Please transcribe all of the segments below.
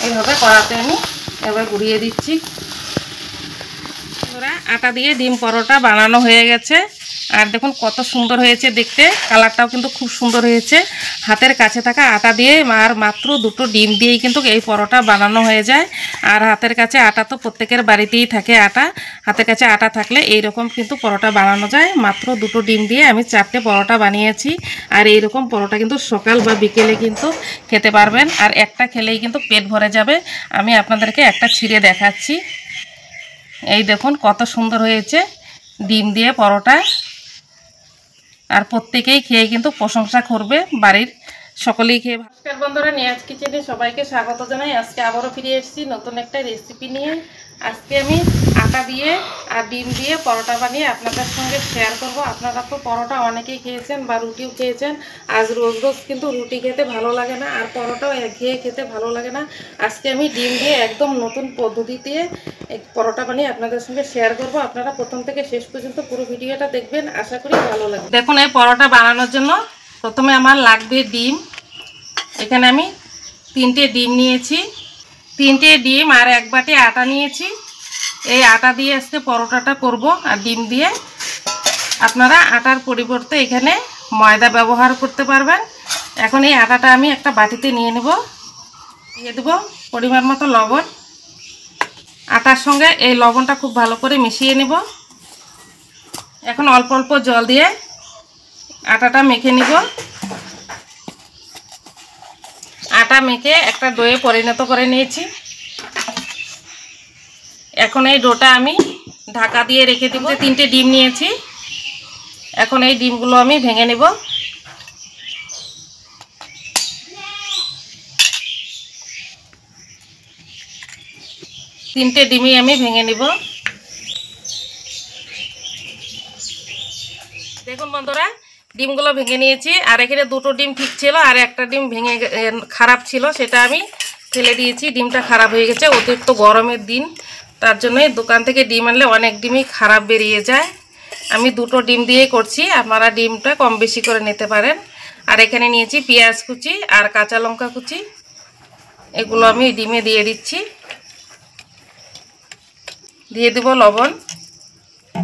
এইভাবে কড়াতে আমি এবার ঘুরিয়ে দিচ্ছি। আটা দিয়ে ডিম পরোটা বানানো হয়ে গেছে। আর দেখুন কত সুন্দর হয়েছে দেখতে, কালারটাও কিন্তু খুব সুন্দর হয়েছে। হাতের কাছে থাকা আটা দিয়ে আর মাত্র দুটো ডিম দিয়েই কিন্তু এই পরোটা বানানো হয়ে যায়। আর হাতের কাছে আটা তো প্রত্যেকের বাড়িতেই থাকে আটা, হাতের কাছে আটা থাকলে এইরকম কিন্তু পরোটা বানানো যায়। মাত্র দুটো ডিম দিয়ে আমি 4টে পরোটা বানিয়েছি। আর এইরকম পরোটা কিন্তু সকাল বা বিকেলে কিন্তু খেতে পারবেন, আর একটা খেলেই কিন্তু পেট ভরে যাবে। আমি আপনাদেরকে একটা ছিঁড়ে দেখাচ্ছি। এই দেখুন কত সুন্দর হয়েছে ডিম দিয়ে পরোটা। আর প্রত্যেকেই খেয়ে কিন্তু প্রশংসা করবে, বাড়ির সকলেই খেয়ে। নমস্কার বন্ধুরা, নিয়াজ কিচেনে সবাইকে স্বাগত জানাই। আজকে আবারও ফিরে এসেছি নতুন একটা রেসিপি নিয়ে। আজকে আমি আটা দিয়ে আর ডিম দিয়ে পরোটা বানিয়ে আপনাদের সঙ্গে শেয়ার করব। আপনারা তো পরোটা অনেকেই খেয়েছেন বা রুটিও খেয়েছেন। আজ রোজ রোজ কিন্তু রুটি খেতে ভালো লাগে না, আর পরোটাও একঘেয়ে খেতে ভালো লাগে না। আজকে আমি ডিম দিয়ে একদম নতুন পদ্ধতিতে পরোটা বানিয়ে আপনাদের সঙ্গে শেয়ার করব। আপনারা প্রথম থেকে শেষ পর্যন্ত পুরো ভিডিওটা দেখবেন, আশা করি ভালো লাগবে। দেখুন, এই পরোটা বানানোর জন্য প্রথমে আমার লাগবে ডিম। এখানে আমি 3টে ডিম নিয়েছি, 3টে ডিম আর 1 বাটি আটা নিয়েছি। এই আটা দিয়ে আজকে পরোটাটা করব। আর ডিম দিয়ে আপনারা আটার পরিবর্তে এখানে ময়দা ব্যবহার করতে পারবেন। এখন এই আটাটা আমি একটা বাটিতে নিয়ে নেব। দিয়ে দেবো পরিমাণ মতো লবণ। আটার সঙ্গে এই লবণটা খুব ভালো করে মিশিয়ে নেব। এখন অল্প অল্প জল দিয়ে আটাটা মেখে নিব। আটা মেখে একটা ডোয়ে পরিণত করে নিয়েছি। এখন এই ডোটা আমি ঢাকা দিয়ে রেখে দেব। 3টে ডিম নিয়েছি, এখন এই ডিমগুলো আমি ভেঙে নেব। তিনটে ডিমই আমি ভেঙে নিব। দেখুন বন্ধুরা, ডিমগুলো ভেঙে নিয়েছি। আর এখানে 2টো ডিম ঠিক ছিল, আর একটা ডিম ভেঙে খারাপ ছিল, সেটা আমি ফেলে দিয়েছি। ডিমটা খারাপ হয়ে গেছে, অতিরিক্ত গরমের দিন, তার জন্যই দোকান থেকে ডিম আনলে অনেক ডিমই খারাপ বেরিয়ে যায়। আমি 2টো ডিম দিয়েই করছি, আপনারা ডিমটা কম বেশি করে নিতে পারেন। আর এখানে নিয়েছি পেঁয়াজ কুচি আর কাঁচা লঙ্কা কুচি, এগুলো আমি ডিমে দিয়ে দিচ্ছি। দিয়ে দেব লবণ,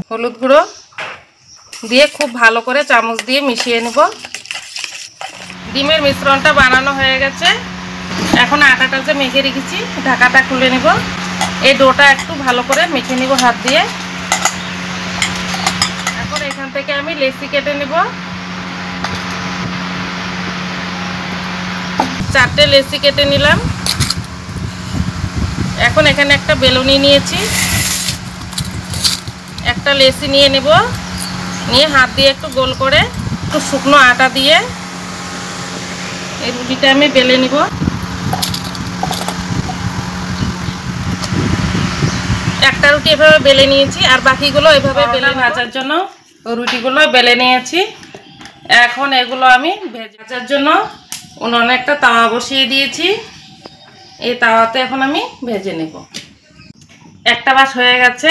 হলুদ গুঁড়ো দিয়ে খুব ভালো করে চামচ দিয়ে মিশিয়ে নেব। ডিমের মিশ্রণটা বানানো হয়ে গেছে। এখন আটাটা যে মেখে রেখেছি ঢাকাটা খুলে নেব। এই ডোটা একটু ভালো করে মেখে নেব হাত দিয়ে। এখন এখান থেকে আমি লেচি কেটে নেব। 4টে লেচি কেটে নিলাম। এখন এখানে একটা বেলুনি নিয়েছি, একটা লেচি নিয়ে নেব। নিয়ে হাত দিয়ে একটু গোল করে একটু শুকনো আটা দিয়ে এই রুটিটা আমি বেলে নিব। একটা রুটি এভাবে বেলে নিয়েছি, আর বাকিগুলো এভাবে বেলে ভাজার জন্য রুটিগুলো বেলে নিয়েছি। এখন এগুলো আমি ভাজার জন্য উনুনে একটা তাওয়া বসিয়ে দিয়েছি। এই তাওয়াতে এখন আমি ভেজে নেব। একটা বাস হয়ে গেছে,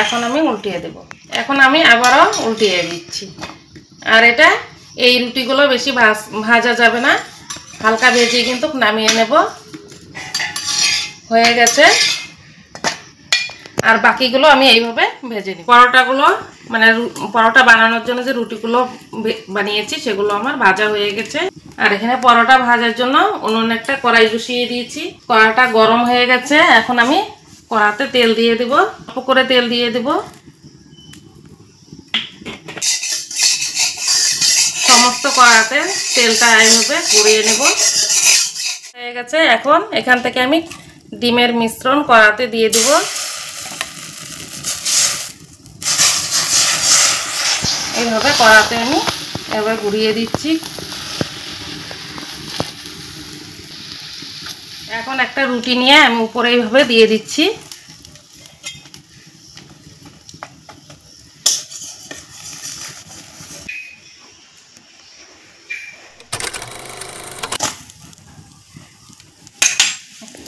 এখন আমি উল্টিয়ে দেব। এখন আমি আবারও উল্টিয়ে দিচ্ছি। আর এটা এই রুটিগুলো বেশি ভাজা যাবে না, হালকা ভেজে কিন্তু নামিয়ে নেব। হয়ে গেছে। আর বাকিগুলো আমি এইভাবে ভেজে নিই। পরোটাগুলো মানে পরোটা বানানোর জন্য যে রুটিগুলো বানিয়েছি সেগুলো আমার ভাজা হয়ে গেছে। আর এখানে পরোটা ভাজার জন্য উনুনে একটা কড়াই বসিয়ে দিয়েছি। কড়াইটা গরম হয়ে গেছে। এখন আমি কড়াতে তেল দিয়ে দেব, অল্প করে তেল দিয়ে দেব। সমস্ত কড়াতে তেলটা এইভাবে গড়িয়ে নেব। হয়ে গেছে। এখন এখান থেকে আমি ডিমের মিশ্রণ কড়াতে দিয়ে দেব। এইভাবে কড়াতে আমি এবার ঘুরিয়ে দিচ্ছি। এখন একটা রুটি নিয়ে আমি উপরে এইভাবে দিয়ে দিচ্ছি।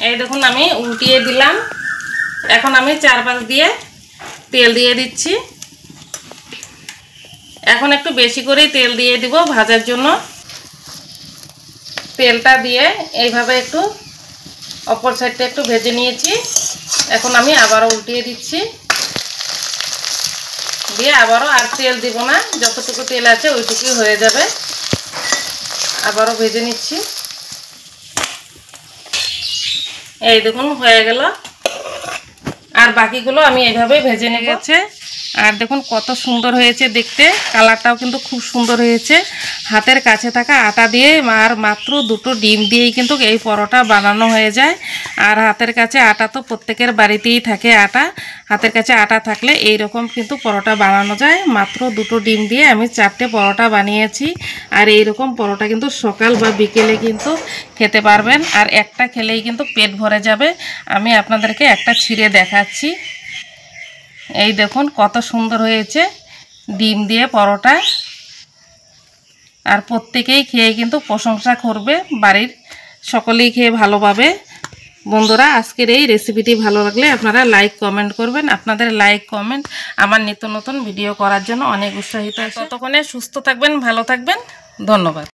এই দেখুন আমি উল্টিয়ে দিলাম। এখন আমি চারপাশ দিয়ে তেল দিয়ে দিচ্ছি। এখন একটু বেশি করেই তেল দিয়ে দিব ভাজার জন্য। তেলটা দিয়ে এইভাবে একটু অপর সাইডটা একটু ভেজে নিয়েছি। এখন আমি আবারও উল্টিয়ে দিচ্ছি, দিয়ে আবারও আর তেল দিব না, যতটুকু তেল আছে ওইটুকুই হয়ে যাবে। আবারও ভেজে নিচ্ছি। এই দেখুন হয়ে গেল, আর বাকিগুলো আমি এইভাবে ভেজে নিয়ে গেছে। আর দেখুন কত সুন্দর হয়েছে দেখতে, কালারটাও কিন্তু খুব সুন্দর হয়েছে। হাতের কাছে থাকা আটা দিয়ে আর মাত্র দুটো ডিম দিয়েই কিন্তু এই পরোটা বানানো হয়ে যায়। আর হাতের কাছে আটা তো প্রত্যেকের বাড়িতেই থাকে আটা, হাতের কাছে আটা থাকলে এই রকম কিন্তু পরোটা বানানো যায়। মাত্র দুটো ডিম দিয়ে আমি 4টে পরোটা বানিয়েছি। আর এই রকম পরোটা কিন্তু সকাল বা বিকেলে কিন্তু খেতে পারবেন, আর একটা খেলেই কিন্তু পেট ভরে যাবে। আমি আপনাদেরকে একটা ছিঁড়ে দেখাচ্ছি। এই দেখুন কত সুন্দর হয়েছে ডিম দিয়ে পরোটা, আর প্রত্যেকেই খেয়ে কিন্তু প্রশংসা করবে, বাড়ির সকলেই খেয়ে ভালো পাবে। বন্ধুরা, আজকের এই রেসিপিটি ভালো লাগলে আপনারা লাইক কমেন্ট করবেন। আপনাদের লাইক কমেন্ট আমার নিত্য নতুন ভিডিও করার জন্য অনেক উৎসাহিত। ততক্ষণে সুস্থ থাকবেন, ভালো থাকবেন, ধন্যবাদ।